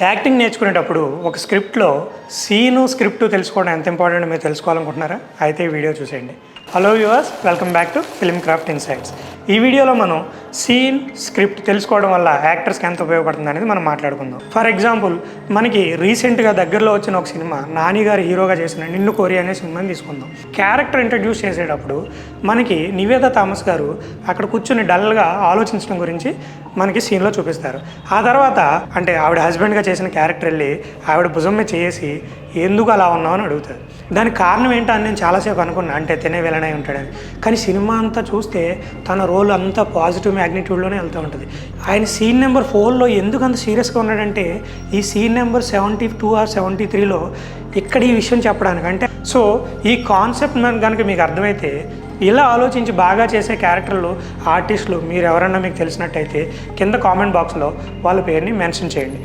Acting నేర్చుకునేటప్పుడు ఒక స్క్రిప్ట్లో స్క్రిప్ట్ తెలుసుకోవడం ఎంత ఇంపార్టెంట్ మీరు తెలుసుకోవాలనుకుంటున్నారా? అయితే ఈ వీడియో చూసేయండి. Hello viewers, welcome back to film craft insights. ఈ వీడియోలో మనం స్క్రిప్ట్ తెలుసుకోవడం వల్ల యాక్టర్స్కి ఎంత ఉపయోగపడుతుంది అనేది మనం మాట్లాడుకుందాం. ఫర్ ఎగ్జాంపుల్, మనకి రీసెంట్గా దగ్గరలో వచ్చిన ఒక సినిమా నాని గారు హీరోగా చేసిన నిన్ను కోరి అనే సినిమాని తీసుకుందాం. క్యారెక్టర్ ఇంట్రడ్యూస్ చేసేటప్పుడు మనకి నివేదా థామస్ గారు అక్కడ కూర్చుని డల్గా ఆలోచించడం గురించి మనకి సీన్లో చూపిస్తారు. ఆ తర్వాత అంటే ఆవిడ హస్బెండ్గా చేసిన క్యారెక్టర్ వెళ్ళి ఆవిడ భుజం మీద చేసి ఎందుకు అలా ఉన్నావు అని అడుగుతారు. దానికి కారణం ఏంటో అని నేను చాలాసేపు అనుకున్నా, అంటే తినే విలనై ఉంటాడని. కానీ సినిమా అంతా చూస్తే తన రోల్ అంతా పాజిటివ్ మ్యాగ్నిట్యూడ్లోనే వెళ్తూ ఉంటుంది. ఆయన సీన్ నెంబర్ 4లో ఎందుకు అంత సీరియస్గా ఉన్నాడంటే ఈ సీన్ నెంబర్ 72 or 73లో ఇక్కడ ఈ విషయం చెప్పడానికి. అంటే సో ఈ కాన్సెప్ట్ కనుక మీకు అర్థమైతే, ఇలా ఆలోచించి బాగా చేసే క్యారెక్టర్లు, ఆర్టిస్టులు మీరు ఎవరన్నా మీకు తెలిసినట్టయితే కింద కామెంట్ బాక్స్లో వాళ్ళ పేరుని మెన్షన్ చేయండి.